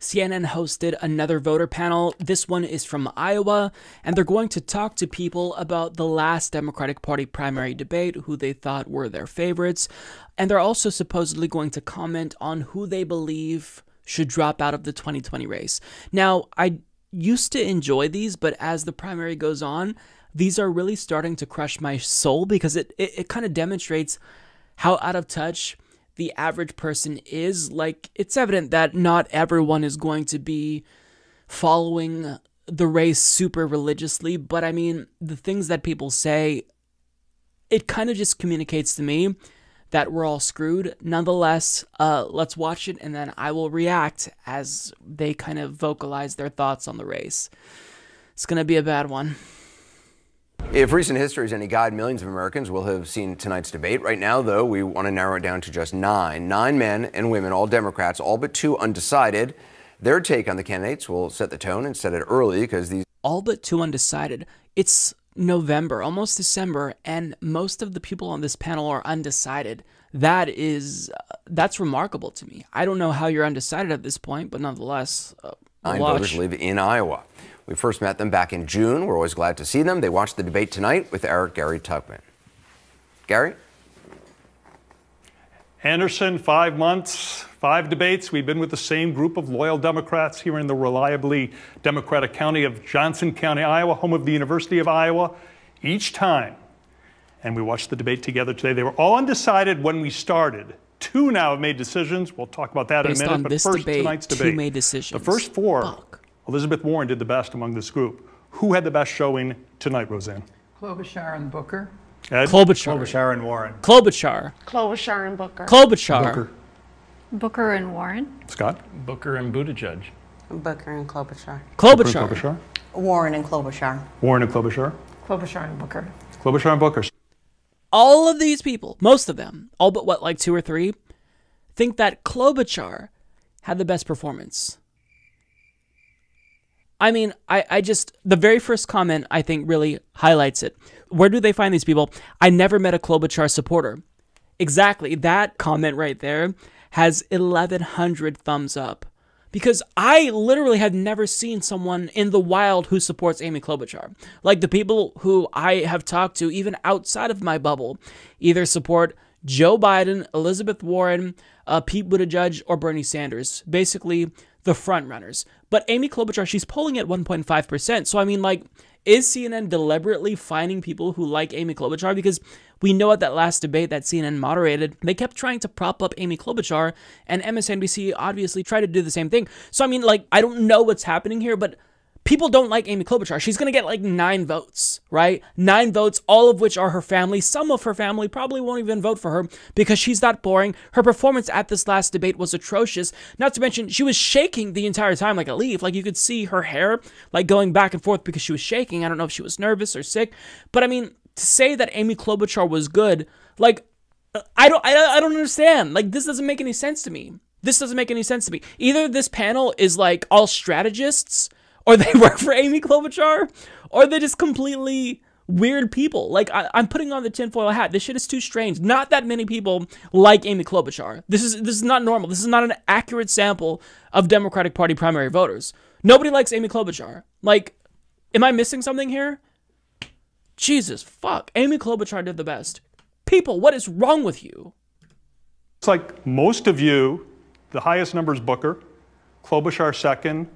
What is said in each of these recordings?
CNN hosted another voter panel. This one is from Iowa, and they're going to talk to people about the last Democratic Party primary debate, who they thought were their favorites, and they're also supposedly going to comment on who they believe should drop out of the 2020 race. Now, I used to enjoy these, but as the primary goes on, these are really starting to crush my soul because it kind of demonstrates how out of touch the average person is. Like, it's evident that not everyone is going to be following the race super religiously, but I mean, the things that people say, it kind of just communicates to me that we're all screwed. Nonetheless, let's watch it, and then I will react as they kind of vocalize their thoughts on the race. It's going to be a bad one. If recent history is any guide, millions of Americans will have seen tonight's debate. Right now, though, we want to narrow it down to just nine men and women, all Democrats, all but two undecided. Their take on the candidates will set the tone and set it early because these... All but two undecided. It's November, almost December, and most of the people on this panel are undecided. That's remarkable to me. I don't know how you're undecided at this point, but nonetheless, nine voters live in Iowa. We first met them back in June. We're always glad to see them. They watched the debate tonight with Gary Tuckman. Gary? Anderson, 5 months, 5 debates. We've been with the same group of loyal Democrats here in the reliably Democratic county of Johnson County, Iowa, home of the University of Iowa, each time. And we watched the debate together today. They were all undecided when we started. 2 now have made decisions. We'll talk about that in a minute. But first, tonight's debate. 2 made decisions. The first 4, Elizabeth Warren did the best among this group. Who had the best showing tonight, Roseanne? Klobuchar and Booker. Ed? Klobuchar and Warren. Klobuchar. Klobuchar and Booker. Klobuchar. Booker. Booker and Warren. Scott? Booker and Buttigieg. Booker and Klobuchar. Klobuchar. Klobuchar. Warren and Klobuchar. Warren and Klobuchar. Klobuchar and Booker. Klobuchar and Booker. All of these people, most of them, all but what, like 2 or 3, think that Klobuchar had the best performance. I mean, I just, the very first comment, I think, really highlights it. Where do they find these people? I never met a Klobuchar supporter. Exactly. That comment right there has 1,100 thumbs up. Because I literally have never seen someone in the wild who supports Amy Klobuchar. Like, the people who I have talked to, even outside of my bubble, either support Joe Biden, Elizabeth Warren, Pete Buttigieg, or Bernie Sanders. Basically, the front runners. But Amy Klobuchar, she's polling at 1.5%. So, I mean, like, is CNN deliberately finding people who like Amy Klobuchar? Because we know at that last debate that CNN moderated, they kept trying to prop up Amy Klobuchar, and MSNBC obviously tried to do the same thing. So, I mean, like, I don't know what's happening here, but people don't like Amy Klobuchar. She's going to get like 9 votes, right? 9 votes, all of which are her family. Some of her family probably won't even vote for her because she's that boring. Her performance at this last debate was atrocious. Not to mention, she was shaking the entire time like a leaf. Like, you could see her hair like going back and forth because she was shaking. I don't know if she was nervous or sick. But I mean, to say that Amy Klobuchar was good, like, I don't understand. Like, this doesn't make any sense to me. This doesn't make any sense to me. Either this panel is like all strategists, or they work for Amy Klobuchar, or they're just completely weird people. Like, I'm putting on the tinfoil hat. This shit is too strange. Not that many people like Amy Klobuchar. This is not normal. This is not an accurate sample of Democratic Party primary voters. Nobody likes Amy Klobuchar. Like, am I missing something here? Jesus, fuck. Amy Klobuchar did the best. People, what is wrong with you? It's like most of you, the highest number is Booker, Klobuchar second,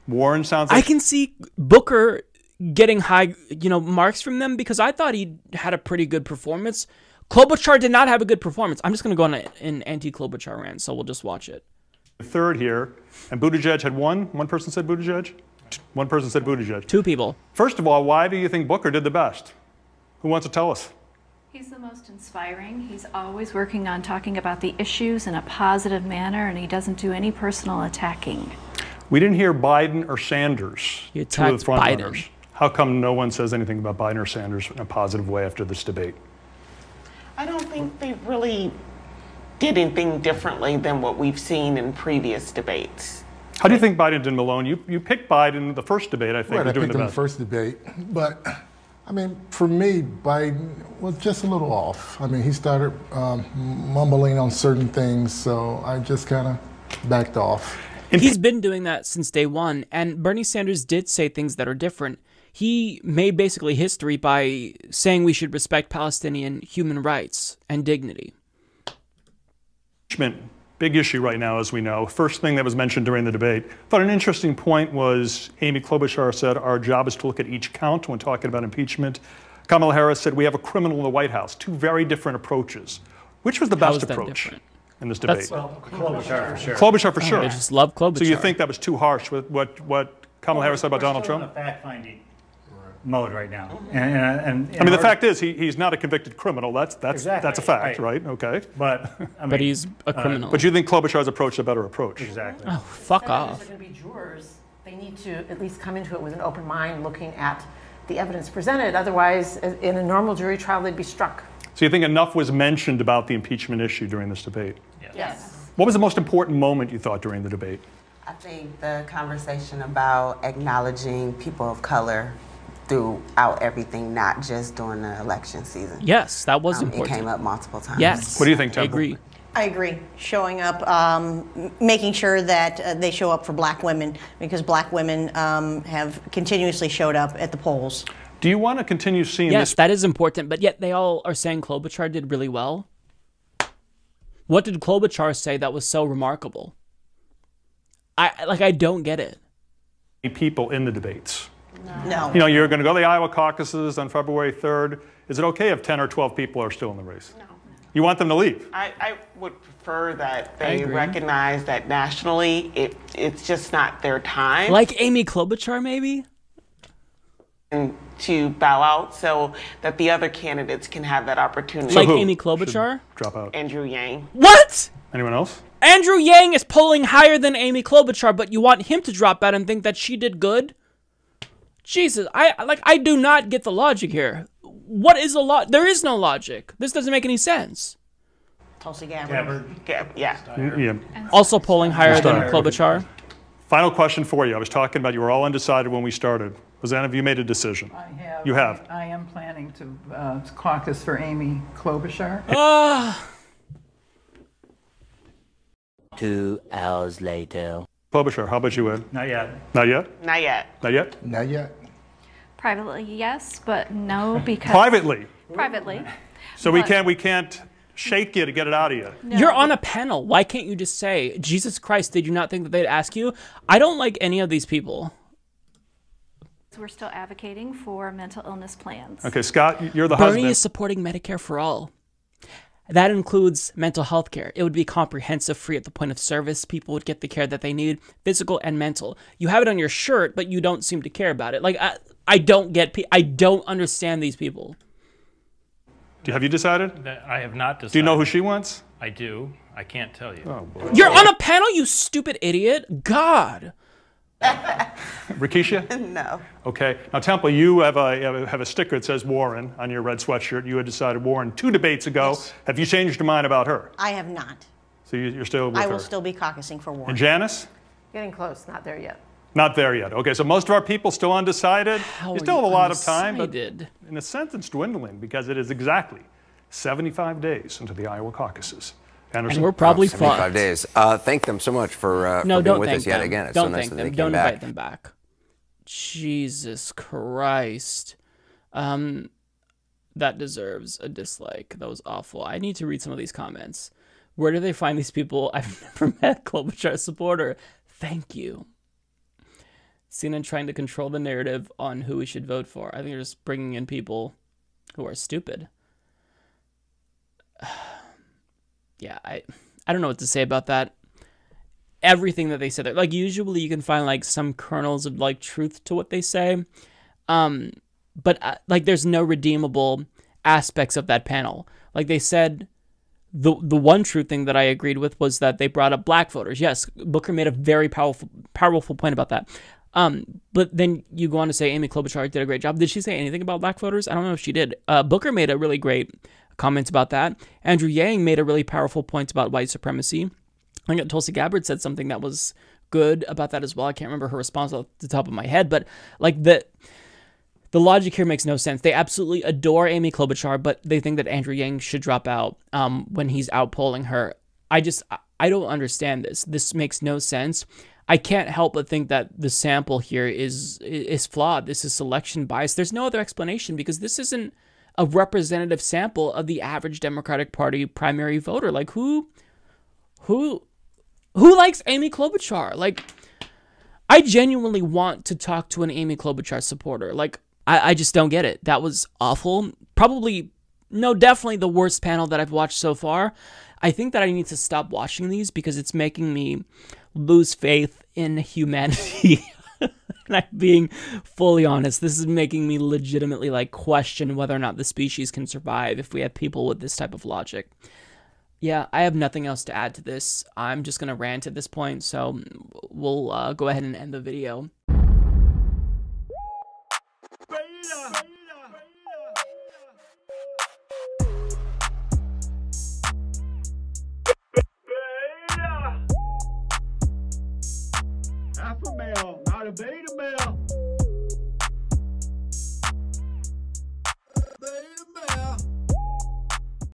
Warren sounds like... I can see Booker getting high, marks from them because I thought he had a pretty good performance. Klobuchar did not have a good performance. I'm just going to go on an anti-Klobuchar rant, so we'll just watch it. Third here, and Buttigieg had one. One person said Buttigieg? One person said Buttigieg. 2 people. First of all, why do you think Booker did the best? Who wants to tell us? He's the most inspiring. He's always working on talking about the issues in a positive manner, and he doesn't do any personal attacking. We didn't hear Biden or Sanders, he 2 of the front Biden. runners. How come no one says anything about Biden or Sanders in a positive way after this debate? I don't think they really did anything differently than what we've seen in previous debates. How do you think Biden did, Malone? You picked Biden the first debate, I think, Right, was doing the I picked him best. the first debate, but I mean, for me, Biden was just a little off. I mean, he started mumbling on certain things, so I just kind of backed off. He's been doing that since day one, and Bernie Sanders did say things that are different. He made basically history by saying we should respect Palestinian human rights and dignity. Big issue right now, as we know. First thing that was mentioned during the debate. Thought an interesting point was Amy Klobuchar said our job is to look at each count when talking about impeachment. Kamala Harris said we have a criminal in the White House. Two very different approaches. Which was the best approach in this debate? Well, Klobuchar for sure. Klobuchar for sure. I just love Klobuchar. So you think that was too harsh with what Kamala Harris said about Donald Trump? We're still in a fact-finding mode right now. I mean, the fact is he's not a convicted criminal. That's a fact, right? Okay. But but he's a criminal. But you think Klobuchar's approach is a better approach? Exactly. Oh, fuck off. They're going to be jurors. They need to at least come into it with an open mind, looking at the evidence presented. Otherwise, in a normal jury trial, they'd be struck. So you think enough was mentioned about the impeachment issue during this debate? Yes. What was the most important moment you thought during the debate? I think the conversation about acknowledging people of color throughout everything, not just during the election season. Yes, that was important. It came up multiple times. Yes. What do you think, Temple? I agree. I agree. Showing up, making sure that they show up for black women, because black women have continuously showed up at the polls. Do you want to continue seeing Yes, this? that is important, but yet they all are saying Klobuchar did really well. What did Klobuchar say that was so remarkable? I don't get it. People in the debates. No. You know, you're going to go to the Iowa caucuses on February 3rd. Is it okay if 10 or 12 people are still in the race? No. You want them to leave? I would prefer that I they agree. recognize that nationally it's just not their time. Like Amy Klobuchar, maybe? And to bow out so that the other candidates can have that opportunity. So Like who Amy Klobuchar? should drop out. Andrew Yang. What? Anyone else? Andrew Yang is polling higher than Amy Klobuchar, but you want him to drop out and think that she did good? Jesus, I do not get the logic here. What is the there is no logic. This doesn't make any sense. Tulsi Gabbard. Yeah. Yeah. Also polling higher than Steyer. Klobuchar. Final question for you. I was talking about you were all undecided when we started. Roseanne, have you made a decision? I have. You have? I am planning to caucus for Amy Klobuchar. 2 hours later. Klobuchar, how about you, Ed? Not yet. Not yet? Not yet. Not yet? Not yet. Privately, yes, but no, because Privately. privately. So we can't shake you to get it out of you. No. You're on a panel. Why can't you just say, Jesus Christ, did you not think that they'd ask you? I don't like any of these people. We're still advocating for mental illness plans. Okay, Scott, you're the Bernie husband. is supporting Medicare for all. That includes mental health care. It would be comprehensive, free at the point of service. People would get the care that they need, physical and mental. You have it on your shirt, but you don't seem to care about it. Like, I don't understand these people. Have you decided? I have not decided. Do you know who she wants? I do. I can't tell you. Oh, boy. You're on a panel, you stupid idiot. God. Rikisha? No. Okay. Now, Temple, you have a sticker that says Warren on your red sweatshirt. You had decided Warren 2 debates ago. Yes. Have you changed your mind about her? I have not. So you're still with her? I will still be caucusing for Warren. And Janice? Getting close, not there yet. Not there yet. Okay, so most of our people still undecided. You still have a lot of time, but undecided? in a sense it's dwindling because it is exactly 75 days into the Iowa caucuses. Anderson? And we're probably 75 fucked. days. Thank them so much for No, being don't with thank us yet them. again. It's Don't so nice thank that them. they came Don't back. invite them back. Jesus Christ. That deserves a dislike. That was awful. I need to read some of these comments. Where do they find these people? I've never met Klobuchar supporter. Thank you. CNN trying to control the narrative on who we should vote for. I think they're just bringing in people who are stupid. Yeah, I don't know what to say about that. Everything that they said, like usually you can find like some kernels of like truth to what they say, but like there's no redeemable aspects of that panel. Like they said, the one true thing that I agreed with was that they brought up black voters. Yes, Booker made a very powerful point about that. But then you go on to say Amy Klobuchar did a great job. Did she say anything about black voters? I don't know if she did. Booker made a really great comment about that. Andrew Yang made a really powerful point about white supremacy. I think Tulsi Gabbard said something that was good about that as well. I can't remember her response off the top of my head, but like the logic here makes no sense. They absolutely adore Amy Klobuchar, but they think that Andrew Yang should drop out when he's out polling her. I don't understand this. This makes no sense. I can't help but think that the sample here is flawed. This is selection bias. There's no other explanation because this isn't a representative sample of the average Democratic Party primary voter. Like who likes Amy Klobuchar? Like, I genuinely want to talk to an Amy Klobuchar supporter. Like, I just don't get it. That was awful. Probably, no, definitely the worst panel that I've watched so far. I think that I need to stop watching these because it's making me lose faith in humanity. And I'm being fully honest. This is making me legitimately like question whether or not the species can survive if we have people with this type of logic. Yeah, I have nothing else to add to this. I'm just going to rant at this point, so we'll go ahead and end the video. Alpha male, not a beta male.